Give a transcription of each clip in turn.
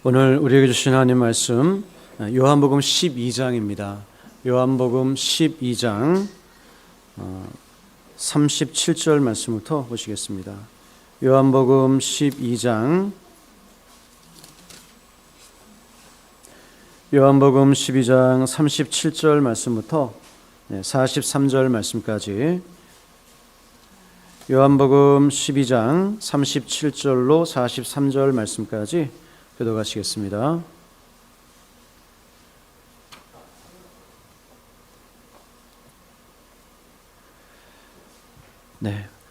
오늘 우리에게 주신 하나님 말씀 요한복음 12장입니다. 요한복음 12장 37절 말씀부터 보시겠습니다. 요한복음 12장 37절 말씀부터 43절 말씀까지 요한복음 12장 37절로 43절 말씀까지 교독하시겠습니다.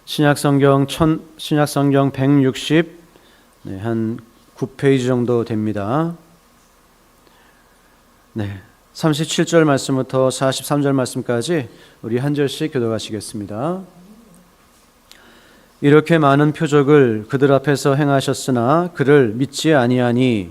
신약성경 160 한 9페이지 정도 됩니다. 37절 말씀부터 43절 말씀까지 우리 한 절씩 교독하시겠습니다. 이렇게 많은 표적을 그들 앞에서 행하셨으나 그를 믿지 아니하니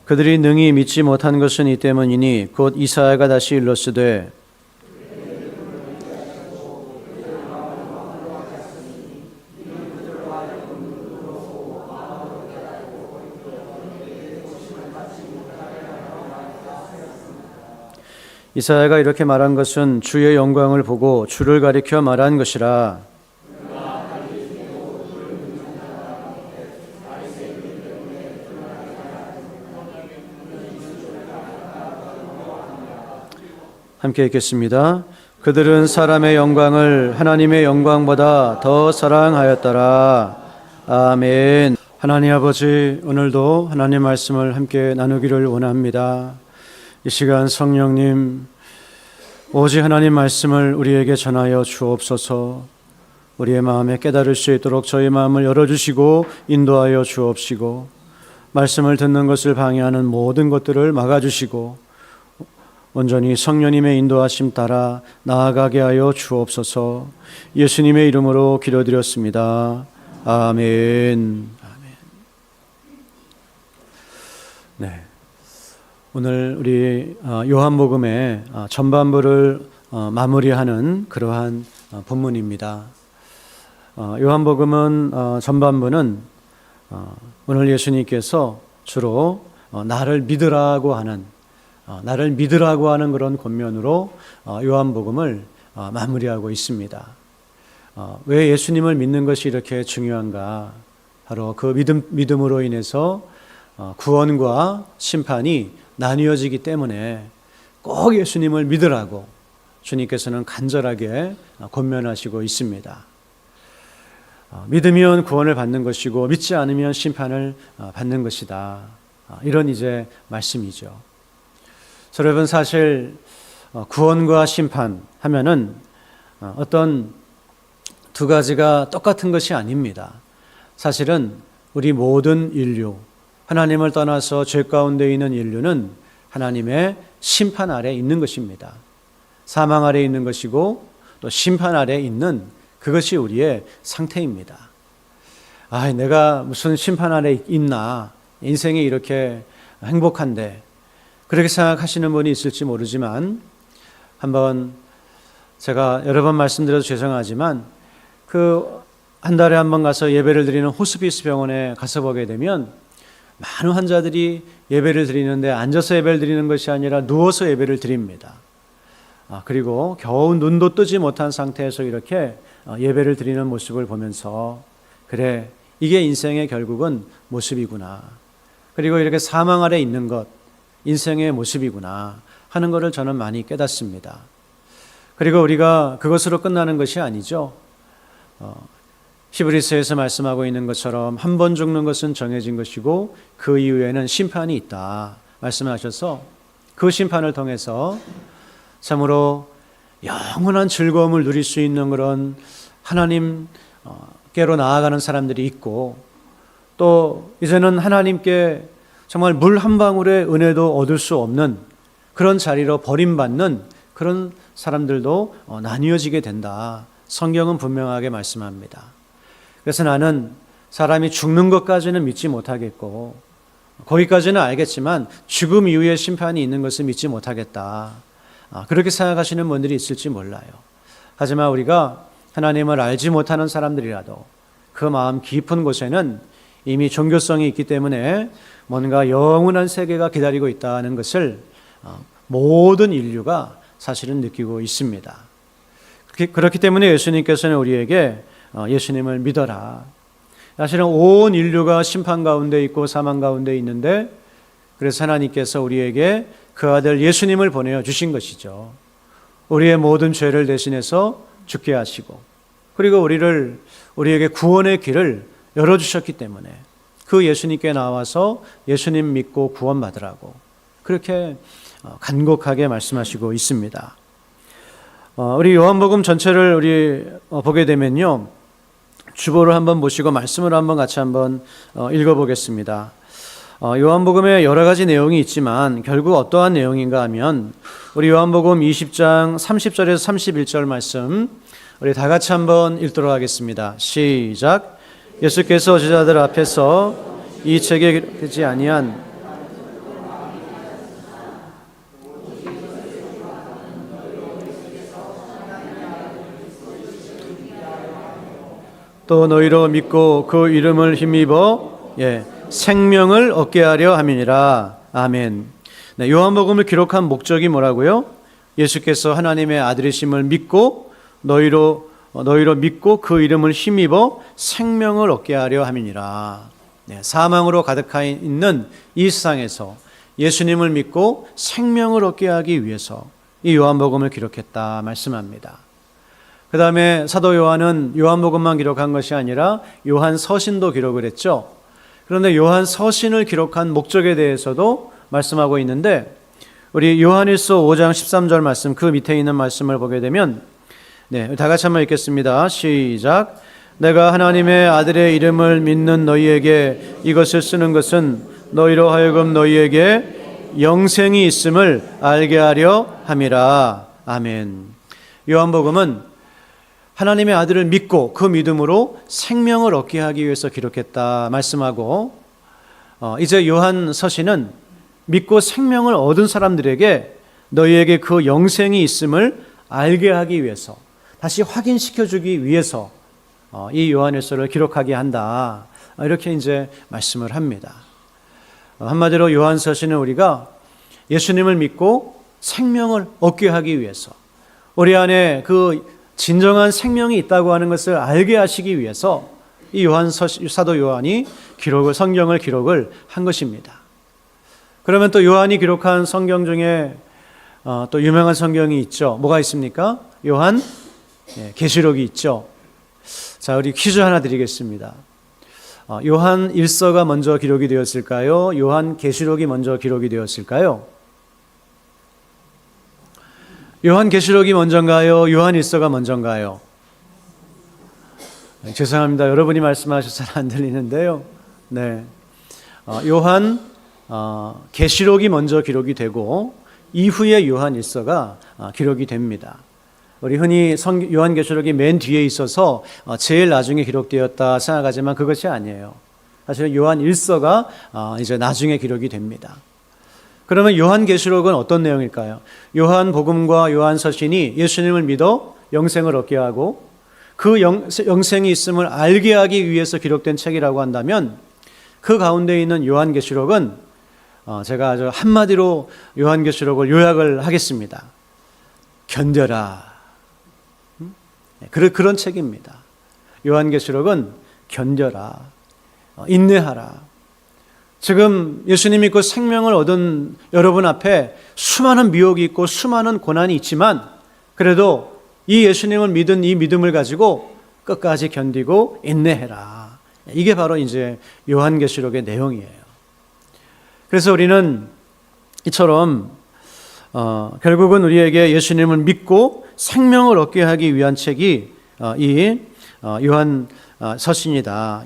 그들이 능히 믿지 못한 것은 이 때문이니 곧 이사야가 다시 일렀으되 이사야가 이렇게 말한 것은 주의 영광을 보고 주를 가리켜 말한 것이라. 함께 읽겠습니다. 그들은 사람의 영광을 하나님의 영광보다 더 사랑하였더라. 아멘. 하나님 아버지, 오늘도 하나님 말씀을 함께 나누기를 원합니다. 이 시간 성령님, 오직 하나님 말씀을 우리에게 전하여 주옵소서. 우리의 마음에 깨달을 수 있도록 저희 마음을 열어주시고 인도하여 주옵시고, 말씀을 듣는 것을 방해하는 모든 것들을 막아주시고 온전히 성령님의 인도하심 따라 나아가게 하여 주옵소서. 예수님의 이름으로 기도드렸습니다. 아멘. 오늘 우리 요한복음의 전반부를 마무리하는 그러한 본문입니다. 요한복음은 전반부는 오늘 예수님께서 주로 나를 믿으라고 하는 그런 권면으로 요한복음을 마무리하고 있습니다. 왜 예수님을 믿는 것이 이렇게 중요한가? 바로 그 믿음으로 인해서 구원과 심판이 나뉘어지기 때문에 꼭 예수님을 믿으라고 주님께서는 간절하게 권면하시고 있습니다. 믿으면 구원을 받는 것이고 믿지 않으면 심판을 받는 것이다. 이런 이제 말씀이죠. 여러분, 사실 구원과 심판 하면은 어떤 두 가지가 똑같은 것이 아닙니다. 사실은 우리 모든 인류, 하나님을 떠나서 죄 가운데 있는 인류는 하나님의 심판 아래 있는 것입니다. 사망 아래 있는 것이고 또 심판 아래 있는 그것이 우리의 상태입니다. 내가 무슨 심판 아래 있나? 인생이 이렇게 행복한데, 그렇게 생각하시는 분이 있을지 모르지만, 한번 제가 여러 번 말씀드려도 죄송하지만 한 달에 한 번 가서 예배를 드리는 호스피스 병원에 가서 보게 되면 많은 환자들이 예배를 드리는데 앉아서 예배를 드리는 것이 아니라 누워서 예배를 드립니다. 그리고 겨우 눈도 뜨지 못한 상태에서 이렇게 예배를 드리는 모습을 보면서, 그래, 이게 인생의 결국은 모습이구나. 그리고 이렇게 사망 아래 있는 것, 인생의 모습이구나 하는 것을 저는 많이 깨닫습니다. 그리고 우리가 그것으로 끝나는 것이 아니죠. 히브리서에서 말씀하고 있는 것처럼 한 번 죽는 것은 정해진 것이고 그 이후에는 심판이 있다 말씀하셔서, 그 심판을 통해서 참으로 영원한 즐거움을 누릴 수 있는 그런 하나님께로 나아가는 사람들이 있고, 또 이제는 하나님께 정말 물 한 방울의 은혜도 얻을 수 없는 그런 자리로 버림받는 그런 사람들도 나뉘어지게 된다. 성경은 분명하게 말씀합니다. 그래서 나는 사람이 죽는 것까지는 믿지 못하겠고 거기까지는 알겠지만 죽음 이후에 심판이 있는 것을 믿지 못하겠다. 그렇게 생각하시는 분들이 있을지 몰라요. 하지만 우리가 하나님을 알지 못하는 사람들이라도 그 마음 깊은 곳에는 이미 종교성이 있기 때문에 뭔가 영원한 세계가 기다리고 있다는 것을 모든 인류가 사실은 느끼고 있습니다. 그렇기 때문에 예수님께서는 우리에게 예수님을 믿어라. 사실은 온 인류가 심판 가운데 있고 사망 가운데 있는데 그래서 하나님께서 우리에게 그 아들 예수님을 보내어 주신 것이죠. 우리의 모든 죄를 대신해서 죽게 하시고 그리고 우리에게 구원의 길을 열어주셨기 때문에 그 예수님께 나와서 예수님 믿고 구원받으라고 그렇게 간곡하게 말씀하시고 있습니다. 우리 요한복음 전체를 우리 보게 되면요. 주보를 한번 보시고 말씀을 한번 같이 한번 읽어보겠습니다. 요한복음에 여러 가지 내용이 있지만 결국 어떠한 내용인가 하면 우리 요한복음 20장 30절에서 31절 말씀 우리 다 같이 한번 읽도록 하겠습니다. 시작. 예수께서 제자들 앞에서 이 책에 기록되지 아니한 또 너희로 믿고 그 이름을 힘입어 생명을 얻게 하려 함이니라. 아멘. 네, 요한복음을 기록한 목적이 뭐라고요? 예수께서 하나님의 아들이심을 믿고 너희로 믿고 그 이름을 힘입어 생명을 얻게 하려 함이니라. 네, 사망으로 가득하 있는 이 세상에서 예수님을 믿고 생명을 얻게 하기 위해서 이 요한복음을 기록했다 말씀합니다. 그 다음에 사도 요한은 요한복음만 기록한 것이 아니라 요한 서신도 기록을 했죠. 그런데 요한 서신을 기록한 목적에 대해서도 말씀하고 있는데 우리 요한일서 5장 13절 말씀 그 밑에 있는 말씀을 보게 되면 다 같이 한번 읽겠습니다. 시작. 내가 하나님의 아들의 이름을 믿는 너희에게 이것을 쓰는 것은 너희로 하여금 너희에게 영생이 있음을 알게 하려 함이라. 아멘. 요한복음은 하나님의 아들을 믿고 그 믿음으로 생명을 얻게 하기 위해서 기록했다 말씀하고 이제 요한 서신은 믿고 생명을 얻은 사람들에게 너희에게 그 영생이 있음을 알게 하기 위해서 다시 확인시켜주기 위해서 이 요한일서를 기록하게 한다 이렇게 이제 말씀을 합니다. 한마디로 요한 서신은 우리가 예수님을 믿고 생명을 얻게 하기 위해서 우리 안에 그 진정한 생명이 있다고 하는 것을 알게 하시기 위해서 이 사도 요한이 성경을 기록을 한 것입니다. 그러면 또 요한이 기록한 성경 중에 또 유명한 성경이 있죠. 뭐가 있습니까? 요한 계시록이 있죠. 자, 우리 퀴즈 하나 드리겠습니다. 요한 일서가 먼저 기록이 되었을까요? 요한 계시록이 먼저 기록이 되었을까요? 요한 계시록이 먼저인가요? 요한 일서가 먼저인가요? 죄송합니다. 여러분이 말씀하셔서 잘 안 들리는데요. 네, 요한 계시록이 먼저 기록이 되고 이후에 요한 일서가 기록이 됩니다. 우리 흔히 요한 계시록이 맨 뒤에 있어서 제일 나중에 기록되었다 생각하지만 그것이 아니에요. 사실은 요한 일서가 이제 나중에 기록이 됩니다. 그러면 요한 계시록은 어떤 내용일까요? 요한 복음과 요한 서신이 예수님을 믿어 영생을 얻게 하고 그 영생이 있음을 알게 하기 위해서 기록된 책이라고 한다면 그 가운데 있는 요한 계시록은 제가 아주 한마디로 요한 계시록을 요약을 하겠습니다. 견뎌라. 그런 책입니다. 요한 계시록은 견뎌라. 인내하라. 지금 예수님 믿고 생명을 얻은 여러분 앞에 수많은 미혹이 있고 수많은 고난이 있지만 그래도 이 예수님을 믿은 이 믿음을 가지고 끝까지 견디고 인내해라. 이게 바로 이제 요한계시록의 내용이에요. 그래서 우리는 이처럼 결국은 우리에게 예수님을 믿고 생명을 얻게 하기 위한 책이 이 요한 서신이다.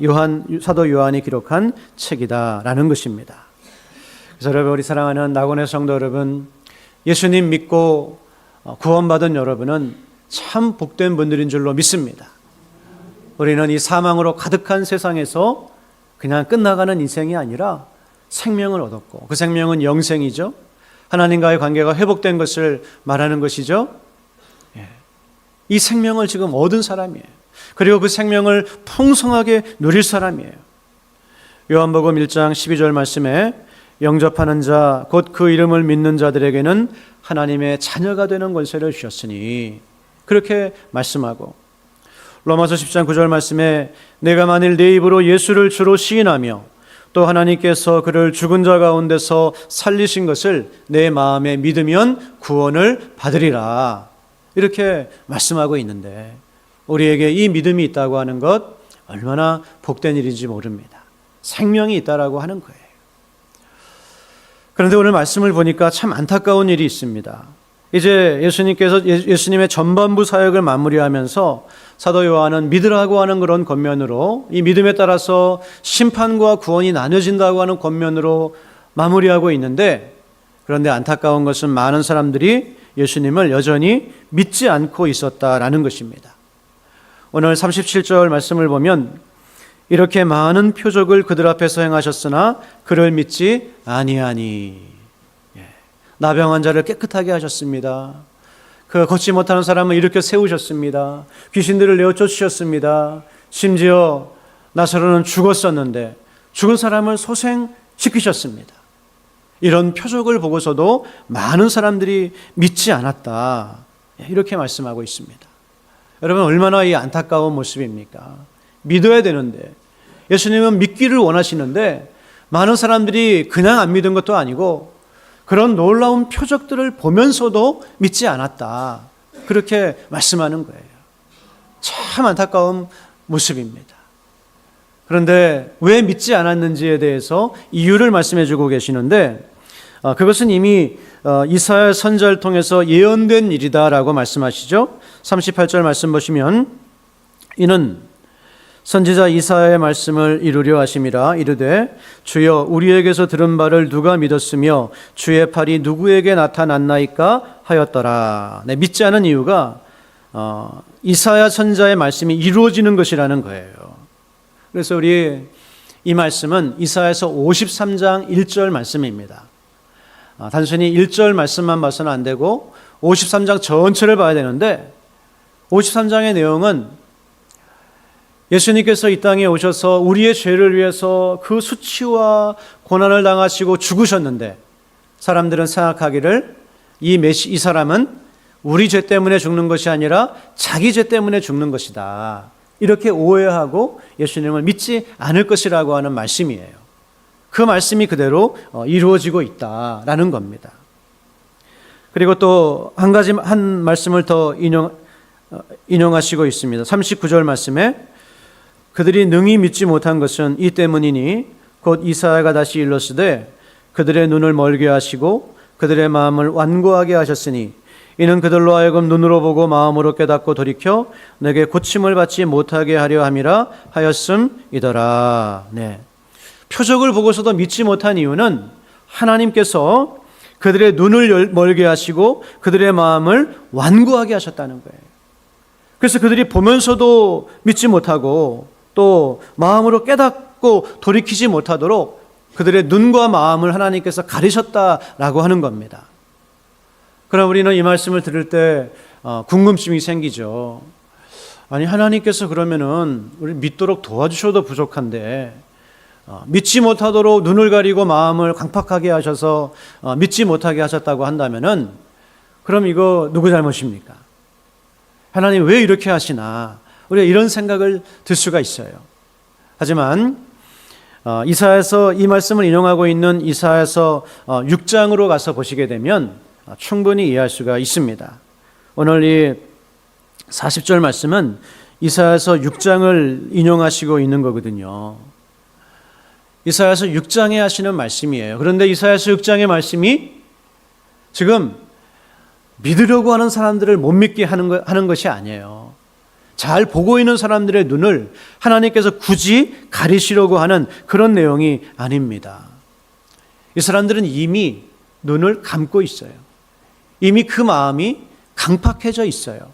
사도 요한이 기록한 책이다라는 것입니다. 그래서 여러분, 우리 사랑하는 낙원의 성도 여러분, 예수님 믿고 구원받은 여러분은 참 복된 분들인 줄로 믿습니다. 우리는 이 사망으로 가득한 세상에서 그냥 끝나가는 인생이 아니라 생명을 얻었고 그 생명은 영생이죠. 하나님과의 관계가 회복된 것을 말하는 것이죠. 이 생명을 지금 얻은 사람이에요. 그리고 그 생명을 풍성하게 누릴 사람이에요. 요한복음 1장 12절 말씀에 영접하는 자 곧 그 이름을 믿는 자들에게는 하나님의 자녀가 되는 권세를 주셨으니 그렇게 말씀하고, 로마서 10장 9절 말씀에 내가 만일 내 입으로 예수를 주로 시인하며 또 하나님께서 그를 죽은 자 가운데서 살리신 것을 내 마음에 믿으면 구원을 받으리라, 이렇게 말씀하고 있는데 우리에게 이 믿음이 있다고 하는 것 얼마나 복된 일인지 모릅니다. 생명이 있다라고 하는 거예요. 그런데 오늘 말씀을 보니까 참 안타까운 일이 있습니다. 이제 예수님께서 예수님의 전반부 사역을 마무리하면서 사도 요한은 믿으라고 하는 그런 권면으로, 이 믿음에 따라서 심판과 구원이 나눠진다고 하는 권면으로 마무리하고 있는데, 그런데 안타까운 것은 많은 사람들이 예수님을 여전히 믿지 않고 있었다라는 것입니다. 오늘 37절 말씀을 보면 이렇게 많은 표적을 그들 앞에서 행하셨으나 그를 믿지 아니하니. 나병 환자를 깨끗하게 하셨습니다. 그 걷지 못하는 사람을 일으켜 세우셨습니다. 귀신들을 내어 쫓으셨습니다. 심지어 나사로는 죽었었는데 죽은 사람을 소생시키셨습니다. 이런 표적을 보고서도 많은 사람들이 믿지 않았다, 이렇게 말씀하고 있습니다. 여러분, 얼마나 이 안타까운 모습입니까? 믿어야 되는데, 예수님은 믿기를 원하시는데 많은 사람들이 그냥 안 믿은 것도 아니고 그런 놀라운 표적들을 보면서도 믿지 않았다, 그렇게 말씀하는 거예요. 참 안타까운 모습입니다. 그런데 왜 믿지 않았는지에 대해서 이유를 말씀해 주고 계시는데, 그것은 이미 이사야 선지자를 통해서 예언된 일이다라고 말씀하시죠. 38절 말씀 보시면 이는 선지자 이사야의 말씀을 이루려 하심이라. 이르되 주여 우리에게서 들은 바를 누가 믿었으며 주의 팔이 누구에게 나타났나이까 하였더라. 믿지 않은 이유가 이사야 선지자의 말씀이 이루어지는 것이라는 거예요. 그래서 우리 이 말씀은 이사야서 53장 1절 말씀입니다. 단순히 1절 말씀만 봐서는 안 되고 53장 전체를 봐야 되는데, 53장의 내용은 예수님께서 이 땅에 오셔서 우리의 죄를 위해서 그 수치와 고난을 당하시고 죽으셨는데, 사람들은 생각하기를 이 사람은 우리 죄 때문에 죽는 것이 아니라 자기 죄 때문에 죽는 것이다, 이렇게 오해하고 예수님을 믿지 않을 것이라고 하는 말씀이에요. 그 말씀이 그대로 이루어지고 있다라는 겁니다. 그리고 또 한 말씀을 더 인용하시고 있습니다. 39절 말씀에 그들이 능히 믿지 못한 것은 이 때문이니 곧 이사야가 다시 일렀으되 그들의 눈을 멀게 하시고 그들의 마음을 완고하게 하셨으니 이는 그들로 하여금 눈으로 보고 마음으로 깨닫고 돌이켜 내게 고침을 받지 못하게 하려 함이라 하였음이더라. 표적을 보고서도 믿지 못한 이유는 하나님께서 그들의 눈을 멀게 하시고 그들의 마음을 완고하게 하셨다는 거예요. 그래서 그들이 보면서도 믿지 못하고 또 마음으로 깨닫고 돌이키지 못하도록 그들의 눈과 마음을 하나님께서 가리셨다라고 하는 겁니다. 그럼 우리는 이 말씀을 들을 때 궁금증이 생기죠. 아니, 하나님께서 그러면은 우리 믿도록 도와주셔도 부족한데 믿지 못하도록 눈을 가리고 마음을 강팍하게 하셔서 믿지 못하게 하셨다고 한다면은 그럼 이거 누구 잘못입니까? 하나님 왜 이렇게 하시나? 우리가 이런 생각을 들 수가 있어요. 하지만 이사야서 이 말씀을 인용하고 있는 이사야서 6장으로 가서 보시게 되면 충분히 이해할 수가 있습니다. 오늘 이 40절 말씀은 이사야서 6장을 인용하시고 있는 거거든요. 이사야서 6장에 하시는 말씀이에요. 그런데 이사야서 6장의 말씀이 지금 믿으려고 하는 사람들을 못 믿게 하는 것이 아니에요. 잘 보고 있는 사람들의 눈을 하나님께서 굳이 가리시려고 하는 그런 내용이 아닙니다. 이 사람들은 이미 눈을 감고 있어요. 이미 그 마음이 강팍해져 있어요.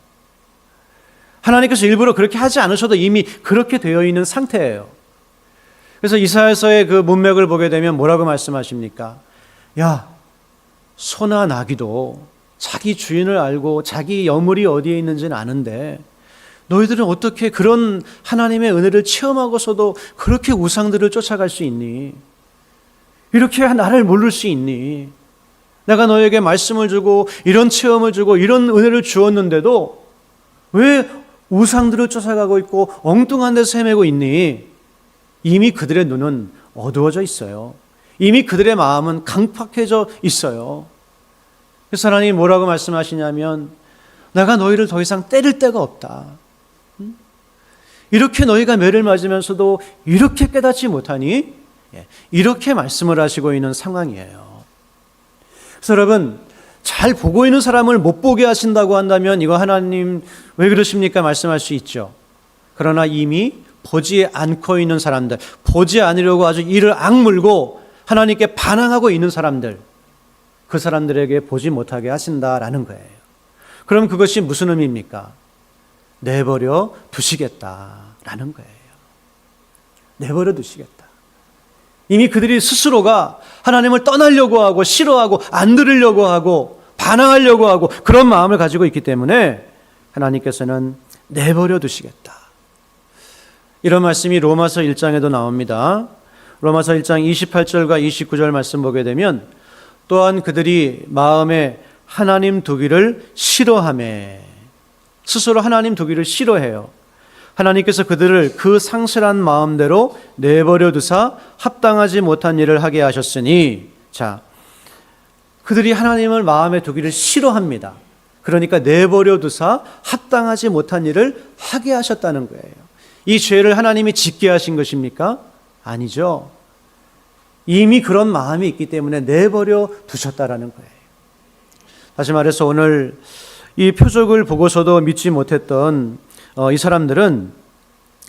하나님께서 일부러 그렇게 하지 않으셔도 이미 그렇게 되어 있는 상태예요. 그래서 이사야서의 그 문맥을 보게 되면 뭐라고 말씀하십니까? 야, 소나 나귀도 자기 주인을 알고 자기 여물이 어디에 있는지는 아는데 너희들은 어떻게 그런 하나님의 은혜를 체험하고서도 그렇게 우상들을 쫓아갈 수 있니? 이렇게 나를 모를 수 있니? 내가 너에게 말씀을 주고 이런 체험을 주고 이런 은혜를 주었는데도 왜 우상들을 쫓아가고 있고 엉뚱한 데서 헤매고 있니? 이미 그들의 눈은 어두워져 있어요. 이미 그들의 마음은 강팍해져 있어요. 그래서 하나님이 뭐라고 말씀하시냐면 내가 너희를 더 이상 때릴 데가 없다. 이렇게 너희가 매를 맞으면서도 이렇게 깨닫지 못하니? 이렇게 말씀을 하시고 있는 상황이에요. 그래서 여러분, 잘 보고 있는 사람을 못 보게 하신다고 한다면 이거 하나님 왜 그러십니까? 말씀할 수 있죠. 그러나 이미 보지 않고 있는 사람들, 보지 않으려고 아주 이를 악물고 하나님께 반항하고 있는 사람들, 그 사람들에게 보지 못하게 하신다라는 거예요. 그럼 그것이 무슨 의미입니까? 내버려 두시겠다라는 거예요. 내버려 두시겠다. 이미 그들이 스스로가 하나님을 떠나려고 하고 싫어하고 안 들으려고 하고 반항하려고 하고 그런 마음을 가지고 있기 때문에 하나님께서는 내버려 두시겠다. 이런 말씀이 로마서 1장에도 나옵니다. 로마서 1장 28절과 29절 말씀 보게 되면 또한 그들이 마음에 하나님 두기를 싫어하며 스스로 하나님 두기를 싫어해요. 하나님께서 그들을 그 상실한 마음대로 내버려 두사 합당하지 못한 일을 하게 하셨으니, 자, 그들이 하나님을 마음에 두기를 싫어합니다. 그러니까 내버려 두사 합당하지 못한 일을 하게 하셨다는 거예요. 이 죄를 하나님이 짓게 하신 것입니까? 아니죠. 이미 그런 마음이 있기 때문에 내버려 두셨다라는 거예요. 다시 말해서 오늘 이 표적을 보고서도 믿지 못했던 이 사람들은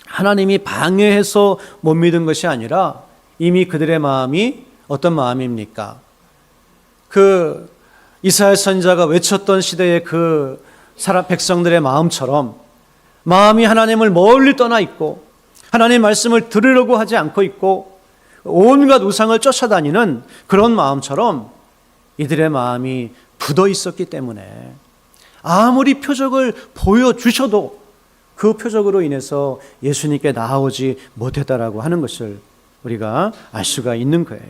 하나님이 방해해서 못 믿은 것이 아니라 이미 그들의 마음이 어떤 마음입니까? 그 이스라엘 선지자가 외쳤던 시대의 그 백성들의 마음처럼 마음이 하나님을 멀리 떠나 있고 하나님의 말씀을 들으려고 하지 않고 있고 온갖 우상을 쫓아다니는 그런 마음처럼 이들의 마음이 굳어 있었기 때문에 아무리 표적을 보여주셔도 그 표적으로 인해서 예수님께 나아오지 못했다라고 하는 것을 우리가 알 수가 있는 거예요.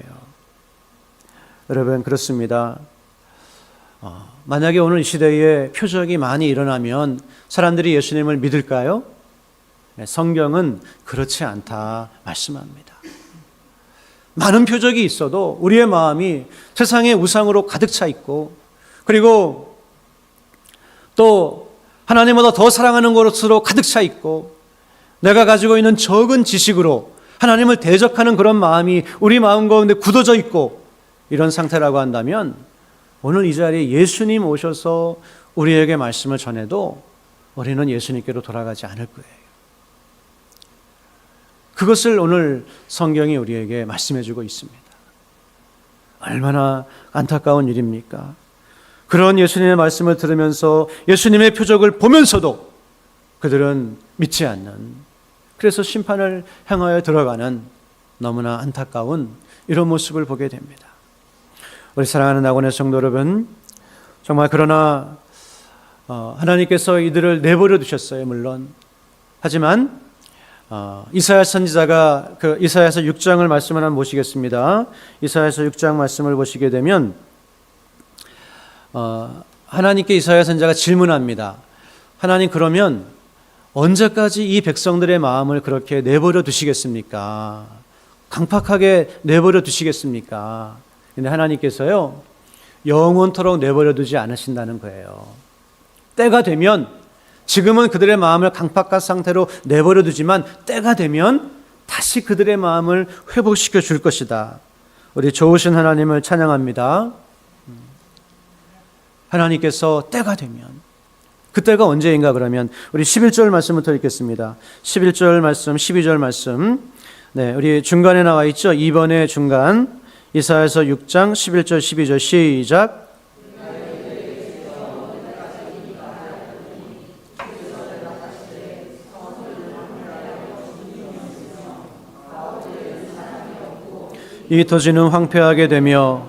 여러분, 그렇습니다. 만약에 오늘 이 시대에 표적이 많이 일어나면 사람들이 예수님을 믿을까요? 성경은 그렇지 않다 말씀합니다. 많은 표적이 있어도 우리의 마음이 세상의 우상으로 가득 차 있고 그리고 또 하나님보다 더 사랑하는 것으로 가득 차 있고 내가 가지고 있는 적은 지식으로 하나님을 대적하는 그런 마음이 우리 마음 가운데 굳어져 있고 이런 상태라고 한다면 오늘 이 자리에 예수님 오셔서 우리에게 말씀을 전해도 우리는 예수님께로 돌아가지 않을 거예요. 그것을 오늘 성경이 우리에게 말씀해주고 있습니다. 얼마나 안타까운 일입니까? 그런 예수님의 말씀을 들으면서 예수님의 표적을 보면서도 그들은 믿지 않는, 그래서 심판을 향하여 들어가는 너무나 안타까운 이런 모습을 보게 됩니다. 우리 사랑하는 낙원의 성도 여러분, 정말 그러나 하나님께서 이들을 내버려 두셨어요. 물론. 하지만 이사야 선지자가 그 이사야서 6장을 말씀을 한번 보시겠습니다. 이사야서 6장 말씀을 보시게 되면 하나님께 이사야 선지자가 질문합니다. 하나님, 그러면 언제까지 이 백성들의 마음을 그렇게 내버려 두시겠습니까? 강팍하게 내버려 두시겠습니까? 근데 하나님께서요, 영원토록 내버려 두지 않으신다는 거예요. 때가 되면, 지금은 그들의 마음을 강팍한 상태로 내버려 두지만 때가 되면 다시 그들의 마음을 회복시켜 줄 것이다. 우리 좋으신 하나님을 찬양합니다. 하나님께서 때가 되면, 그때가 언제인가 그러면 우리 11절 말씀부터 읽겠습니다. 11절 말씀, 12절 말씀. 네, 우리 중간에 나와 있죠. 2번의 중간. 이사야서 6장 11절 12절 시작. 이 토지는 황폐하게 되며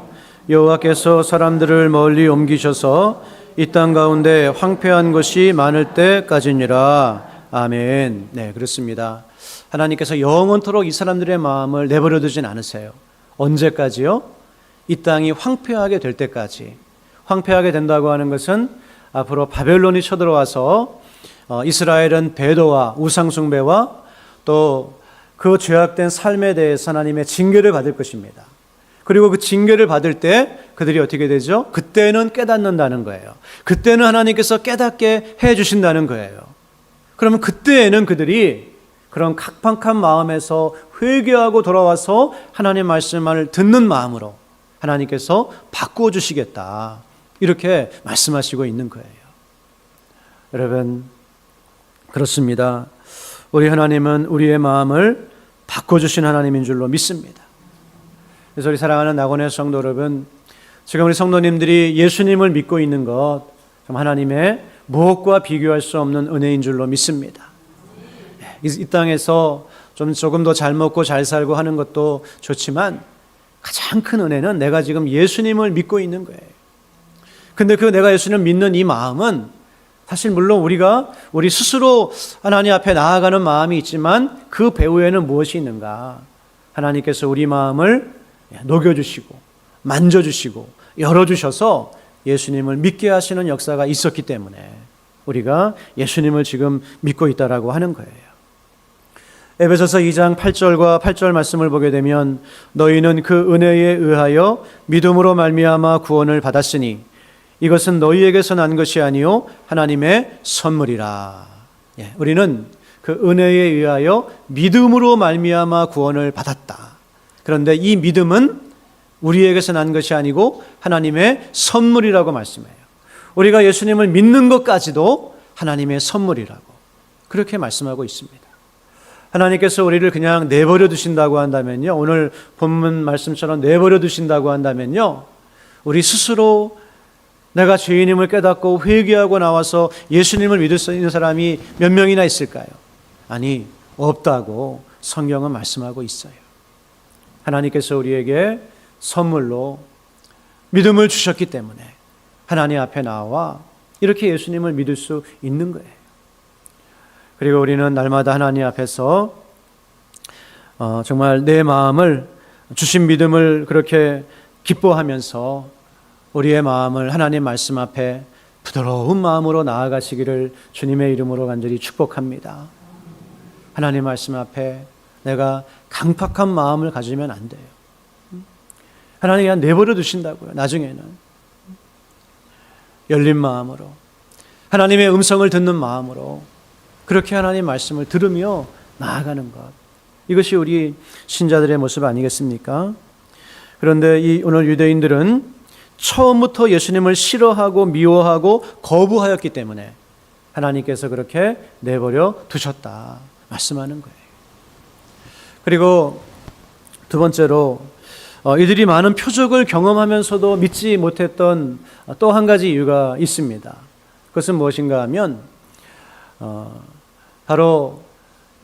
여호와께서 사람들을 멀리 옮기셔서 이 땅 가운데 황폐한 것이 많을 때까지니라. 아멘. 네, 그렇습니다. 하나님께서 영원토록 이 사람들의 마음을 내버려 두진 않으세요. 언제까지요? 이 땅이 황폐하게 될 때까지. 황폐하게 된다고 하는 것은 앞으로 바벨론이 쳐들어와서 이스라엘은 배도와 우상숭배와 또 그 죄악된 삶에 대해서 하나님의 징계를 받을 것입니다. 그리고 그 징계를 받을 때 그들이 어떻게 되죠? 그때는 깨닫는다는 거예요. 그때는 하나님께서 깨닫게 해 주신다는 거예요. 그러면 그때에는 그들이 그런 각박한 마음에서 회개하고 돌아와서 하나님의 말씀을 듣는 마음으로 하나님께서 바꾸어 주시겠다, 이렇게 말씀하시고 있는 거예요. 여러분, 그렇습니다. 우리 하나님은 우리의 마음을 바꿔주신 하나님인 줄로 믿습니다. 그래서 우리 사랑하는 낙원의 성도 여러분, 지금 우리 성도님들이 예수님을 믿고 있는 것, 하나님의 무엇과 비교할 수 없는 은혜인 줄로 믿습니다. 이 땅에서 조금 더 잘 먹고 잘 살고 하는 것도 좋지만 가장 큰 은혜는 내가 지금 예수님을 믿고 있는 거예요. 근데 그 내가 예수님을 믿는 이 마음은 사실 물론 우리 스스로 하나님 앞에 나아가는 마음이 있지만 그 배후에는 무엇이 있는가? 하나님께서 우리 마음을 녹여주시고 만져주시고 열어주셔서 예수님을 믿게 하시는 역사가 있었기 때문에 우리가 예수님을 지금 믿고 있다라고 하는 거예요. 에베소서 2장 8절과 8절 말씀을 보게 되면 너희는 그 은혜에 의하여 믿음으로 말미암아 구원을 받았으니 이것은 너희에게서 난 것이 아니요 하나님의 선물이라. 우리는 그 은혜에 의하여 믿음으로 말미암아 구원을 받았다. 그런데 이 믿음은 우리에게서 난 것이 아니고 하나님의 선물이라고 말씀해요. 우리가 예수님을 믿는 것까지도 하나님의 선물이라고 그렇게 말씀하고 있습니다. 하나님께서 우리를 그냥 내버려 두신다고 한다면요, 오늘 본문 말씀처럼 내버려 두신다고 한다면요, 우리 스스로 내가 죄인임을 깨닫고 회개하고 나와서 예수님을 믿을 수 있는 사람이 몇 명이나 있을까요? 아니, 없다고 성경은 말씀하고 있어요. 하나님께서 우리에게 선물로 믿음을 주셨기 때문에 하나님 앞에 나와 이렇게 예수님을 믿을 수 있는 거예요. 그리고 우리는 날마다 하나님 앞에서 정말 내 마음을 주신 믿음을 그렇게 기뻐하면서 우리의 마음을 하나님 말씀 앞에 부드러운 마음으로 나아가시기를 주님의 이름으로 간절히 축복합니다. 하나님 말씀 앞에 내가 강팍한 마음을 가지면 안 돼요. 하나님 그냥 내버려 두신다고요. 나중에는 열린 마음으로 하나님의 음성을 듣는 마음으로 그렇게 하나님 말씀을 들으며 나아가는 것, 이것이 우리 신자들의 모습 아니겠습니까? 그런데 오늘 유대인들은 처음부터 예수님을 싫어하고 미워하고 거부하였기 때문에 하나님께서 그렇게 내버려 두셨다 말씀하는 거예요. 그리고 두 번째로 이들이 많은 표적을 경험하면서도 믿지 못했던 또 한 가지 이유가 있습니다. 그것은 무엇인가 하면 바로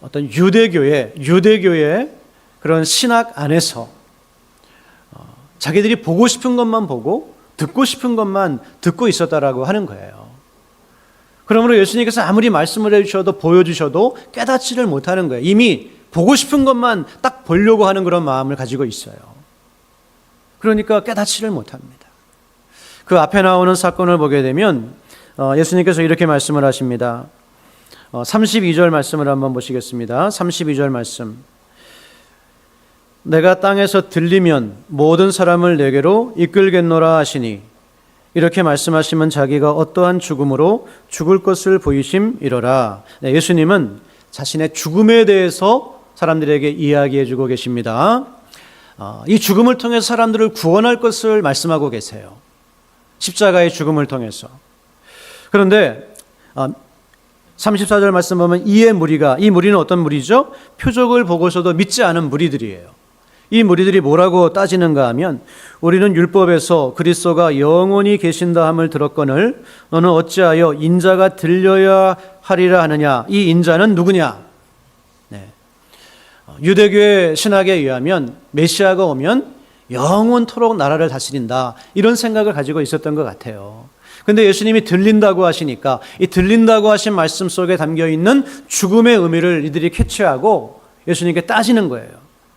어떤 유대교의 그런 신학 안에서 자기들이 보고 싶은 것만 보고 듣고 싶은 것만 듣고 있었다라고 하는 거예요. 그러므로 예수님께서 아무리 말씀을 해주셔도 보여주셔도 깨닫지를 못하는 거예요. 이미 보고 싶은 것만 딱 보려고 하는 그런 마음을 가지고 있어요. 그러니까 깨닫지를 못합니다. 그 앞에 나오는 사건을 보게 되면 예수님께서 이렇게 말씀을 하십니다. 32절 말씀을 한번 보시겠습니다. 32절 말씀. 내가 땅에서 들리면 모든 사람을 내게로 이끌겠노라 하시니 이렇게 말씀하시면 자기가 어떠한 죽음으로 죽을 것을 보이심이로라. 네, 예수님은 자신의 죽음에 대해서 사람들에게 이야기해 주고 계십니다. 이 죽음을 통해서 사람들을 구원할 것을 말씀하고 계세요. 십자가의 죽음을 통해서. 그런데 34절 말씀 보면 이 무리는 어떤 무리죠? 표적을 보고서도 믿지 않은 무리들이에요. 이 무리들이 뭐라고 따지는가 하면 우리는 율법에서 그리스도가 영원히 계신다 함을 들었거늘 너는 어찌하여 인자가 들려야 하리라 하느냐. 이 인자는 누구냐? 네. 유대교의 신학에 의하면 메시아가 오면 영원토록 나라를 다스린다, 이런 생각을 가지고 있었던 것 같아요. 근데 예수님이 들린다고 하시니까 이 들린다고 하신 말씀 속에 담겨 있는 죽음의 의미를 이들이 캐치하고 예수님께 따지는 거예요.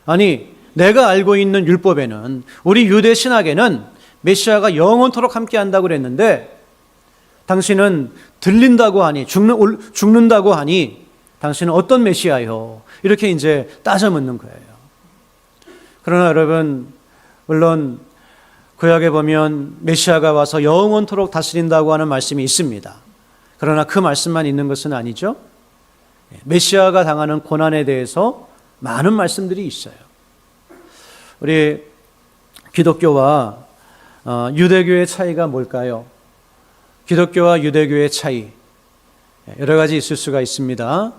아니, 내가 알고 있는 율법에는, 우리 유대 신학에는 메시아가 영원토록 함께 한다고 그랬는데 당신은 들린다고 하니, 죽는다고 하니 당신은 어떤 메시아요? 이렇게 이제 따져 묻는 거예요. 그러나 여러분, 물론 구약에 보면 메시아가 와서 영원토록 다스린다고 하는 말씀이 있습니다. 그러나 그 말씀만 있는 것은 아니죠. 메시아가 당하는 고난에 대해서 많은 말씀들이 있어요. 우리 기독교와 유대교의 차이가 뭘까요? 기독교와 유대교의 차이, 여러 가지 있을 수가 있습니다.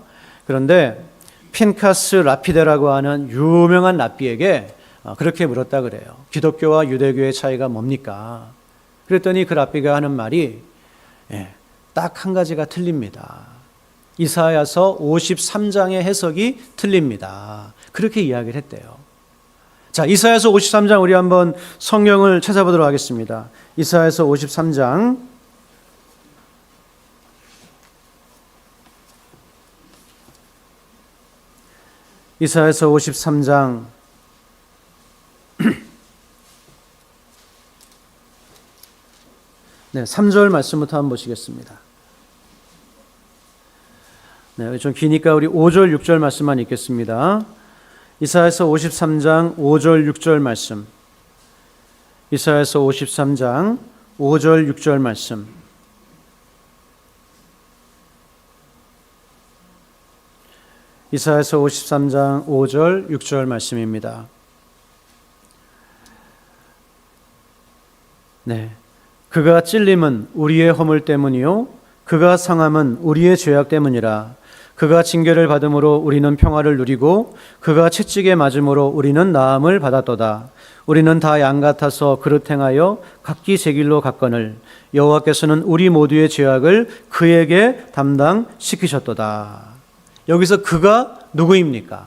그런데 핀카스 라피데라고 하는 유명한 랍비에게 그렇게 물었다 그래요. 기독교와 유대교의 차이가 뭡니까? 그랬더니 그 랍비가 하는 말이 딱 한 가지가 틀립니다. 이사야서 53장의 해석이 틀립니다. 그렇게 이야기를 했대요. 자, 이사야서 53장 우리 한번 성경을 찾아보도록 하겠습니다. 이사야서 53장 이사야서 53장 네, 3절 말씀부터 한번 보시겠습니다. 네, 좀 기니까 우리 5절, 6절 말씀만 읽겠습니다. 이사야서 53장 5절, 6절 말씀. 이사야서 53장 5절, 6절 말씀. 이사야서 53장 5절, 6절 말씀입니다. 네. 그가 찔림은 우리의 허물 때문이요 그가 상함은 우리의 죄악 때문이라. 그가 징계를 받음으로 우리는 평화를 누리고 그가 채찍에 맞음으로 우리는 나음을 받았도다. 우리는 다 양 같아서 그릇 행하여 각기 제 길로 갔거늘 여호와께서는 우리 모두의 죄악을 그에게 담당시키셨도다. 여기서 그가 누구입니까?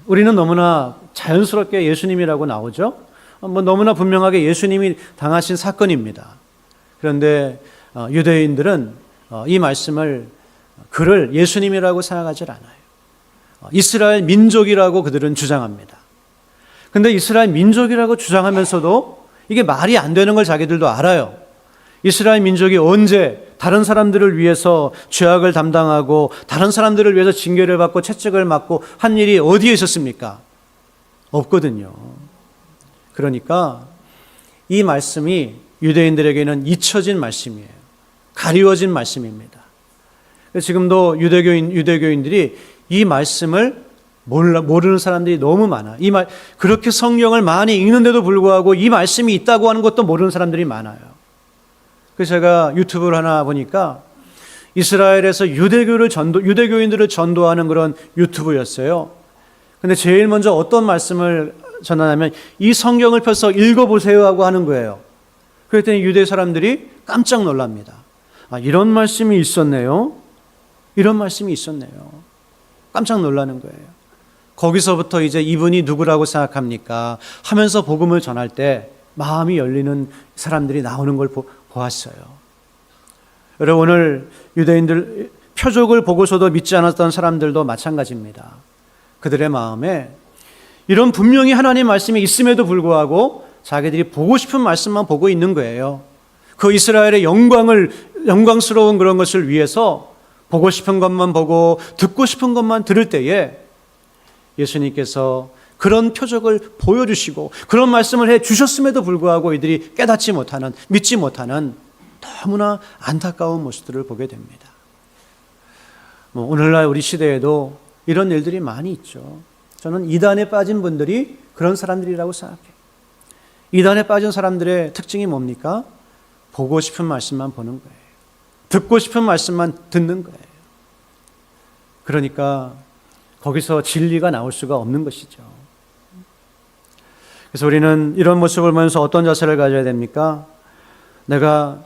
우리는 너무나 자연스럽게 예수님이라고 나오죠. 너무나 분명하게 예수님이 당하신 사건입니다. 그런데 유대인들은 이 말씀을, 그를 예수님이라고 생각하지 않아요. 이스라엘 민족이라고 그들은 주장합니다. 그런데 이스라엘 민족이라고 주장하면서도 이게 말이 안 되는 걸 자기들도 알아요. 이스라엘 민족이 언제 다른 사람들을 위해서 죄악을 담당하고 다른 사람들을 위해서 징계를 받고 채찍을 맞고 한 일이 어디에 있었습니까? 없거든요. 그러니까 이 말씀이 유대인들에게는 잊혀진 말씀이에요. 가리워진 말씀입니다. 지금도 유대교인들이 이 말씀을 모르는 사람들이 너무 많아. 그렇게 성경을 많이 읽는데도 불구하고 이 말씀이 있다고 하는 것도 모르는 사람들이 많아요. 그래서 제가 유튜브를 하나 보니까 이스라엘에서 유대교인들을 전도하는 그런 유튜브였어요. 근데 제일 먼저 어떤 말씀을 전하냐면 이 성경을 펴서 읽어보세요 하고 하는 거예요. 그랬더니 유대 사람들이 깜짝 놀랍니다. 이런 말씀이 있었네요. 이런 말씀이 있었네요. 깜짝 놀라는 거예요. 거기서부터 이제 이분이 누구라고 생각합니까? 하면서 복음을 전할 때 마음이 열리는 사람들이 나오는 걸 보았어요. 여러분, 오늘 유대인들 표적을 보고서도 믿지 않았던 사람들도 마찬가지입니다. 그들의 마음에 이런 분명히 하나님 말씀이 있음에도 불구하고 자기들이 보고 싶은 말씀만 보고 있는 거예요. 그 이스라엘의 영광스러운 그런 것을 위해서 보고 싶은 것만 보고 듣고 싶은 것만 들을 때에 예수님께서 그런 표적을 보여주시고 그런 말씀을 해주셨음에도 불구하고 이들이 깨닫지 못하는, 믿지 못하는 너무나 안타까운 모습들을 보게 됩니다. 오늘날 우리 시대에도 이런 일들이 많이 있죠. 저는 이단에 빠진 분들이 그런 사람들이라고 생각해요. 이단에 빠진 사람들의 특징이 뭡니까? 보고 싶은 말씀만 보는 거예요. 듣고 싶은 말씀만 듣는 거예요. 그러니까 거기서 진리가 나올 수가 없는 것이죠. 그래서 우리는 이런 모습을 보면서 어떤 자세를 가져야 됩니까? 내가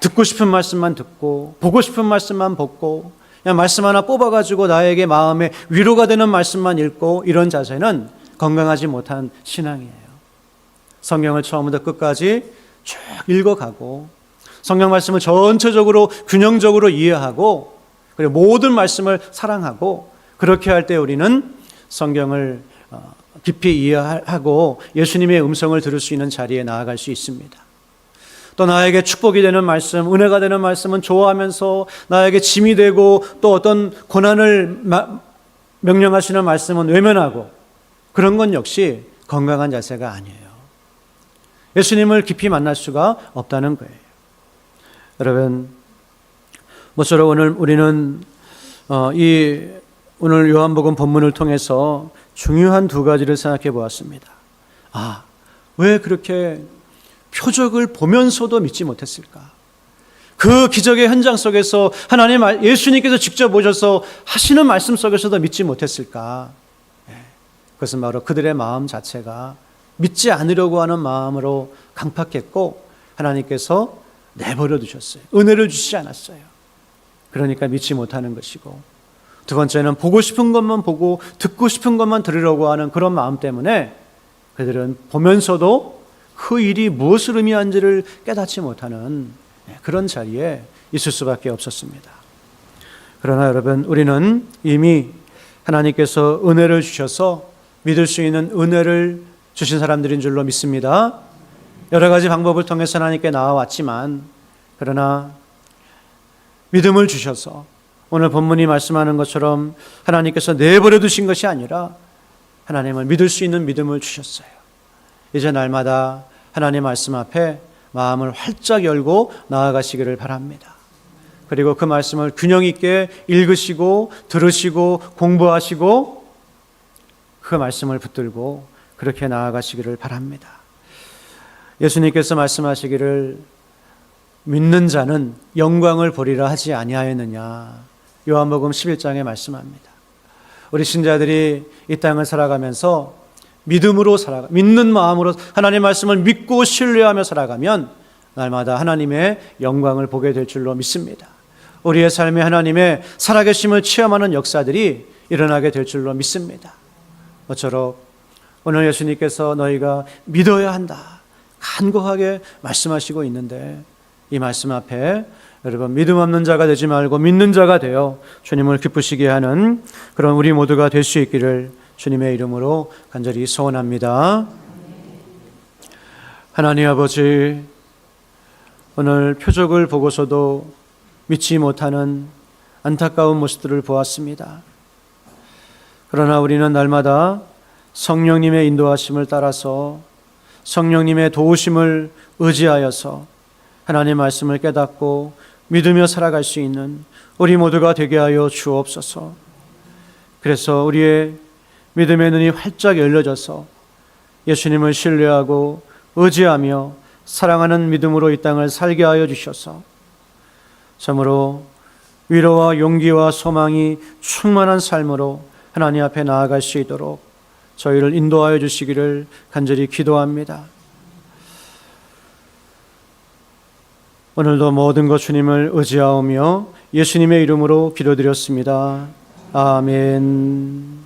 듣고 싶은 말씀만 듣고 보고 싶은 말씀만 보고 그냥 말씀 하나 뽑아가지고 나에게 마음에 위로가 되는 말씀만 읽고 이런 자세는 건강하지 못한 신앙이에요. 성경을 처음부터 끝까지 쭉 읽어가고 성경 말씀을 전체적으로 균형적으로 이해하고 그리고 모든 말씀을 사랑하고 그렇게 할 때 우리는 성경을 깊이 이해하고 예수님의 음성을 들을 수 있는 자리에 나아갈 수 있습니다. 또 나에게 축복이 되는 말씀, 은혜가 되는 말씀은 좋아하면서 나에게 짐이 되고 또 어떤 고난을 명령하시는 말씀은 외면하고 그런 건 역시 건강한 자세가 아니에요. 예수님을 깊이 만날 수가 없다는 거예요. 여러분, 모쪼록 오늘 우리는 오늘 요한복음 본문을 통해서 중요한 두 가지를 생각해 보았습니다. 왜 그렇게 표적을 보면서도 믿지 못했을까? 그 기적의 현장 속에서 하나님 예수님께서 직접 오셔서 하시는 말씀 속에서도 믿지 못했을까? 그것은 바로 그들의 마음 자체가 믿지 않으려고 하는 마음으로 강팍했고 하나님께서 내버려 두셨어요. 은혜를 주시지 않았어요. 그러니까 믿지 못하는 것이고, 두 번째는 보고 싶은 것만 보고 듣고 싶은 것만 들으려고 하는 그런 마음 때문에 그들은 보면서도 그 일이 무엇을 의미한지를 깨닫지 못하는 그런 자리에 있을 수밖에 없었습니다. 그러나 여러분, 우리는 이미 하나님께서 은혜를 주셔서 믿을 수 있는 은혜를 주신 사람들인 줄로 믿습니다. 여러 가지 방법을 통해서 하나님께 나아왔지만, 그러나 믿음을 주셔서 오늘 본문이 말씀하는 것처럼 하나님께서 내버려 두신 것이 아니라 하나님을 믿을 수 있는 믿음을 주셨어요. 이제 날마다 하나님 말씀 앞에 마음을 활짝 열고 나아가시기를 바랍니다. 그리고 그 말씀을 균형 있게 읽으시고 들으시고 공부하시고 그 말씀을 붙들고 그렇게 나아가시기를 바랍니다. 예수님께서 말씀하시기를 믿는 자는 영광을 보리라 하지 아니하였느냐. 요한복음 11장에 말씀합니다. 우리 신자들이 이 땅을 살아가면서 믿음으로 믿는 마음으로 하나님의 말씀을 믿고 신뢰하며 살아가면 날마다 하나님의 영광을 보게 될 줄로 믿습니다. 우리의 삶에 하나님의 살아계심을 체험하는 역사들이 일어나게 될 줄로 믿습니다. 모쪼록 오늘 예수님께서 너희가 믿어야 한다 간곡하게 말씀하시고 있는데, 이 말씀 앞에 여러분 믿음 없는 자가 되지 말고 믿는 자가 되어 주님을 기쁘시게 하는 그런 우리 모두가 될 수 있기를 주님의 이름으로 간절히 소원합니다. 하나님 아버지, 오늘 표적을 보고서도 믿지 못하는 안타까운 모습들을 보았습니다. 그러나 우리는 날마다 성령님의 인도하심을 따라서 성령님의 도우심을 의지하여서 하나님의 말씀을 깨닫고 믿으며 살아갈 수 있는 우리 모두가 되게 하여 주옵소서. 그래서 우리의 믿음의 눈이 활짝 열려져서 예수님을 신뢰하고 의지하며 사랑하는 믿음으로 이 땅을 살게 하여 주셔서 참으로 위로와 용기와 소망이 충만한 삶으로 하나님 앞에 나아갈 수 있도록 저희를 인도하여 주시기를 간절히 기도합니다. 오늘도 모든 것 주님을 의지하오며 예수님의 이름으로 기도드렸습니다. 아멘.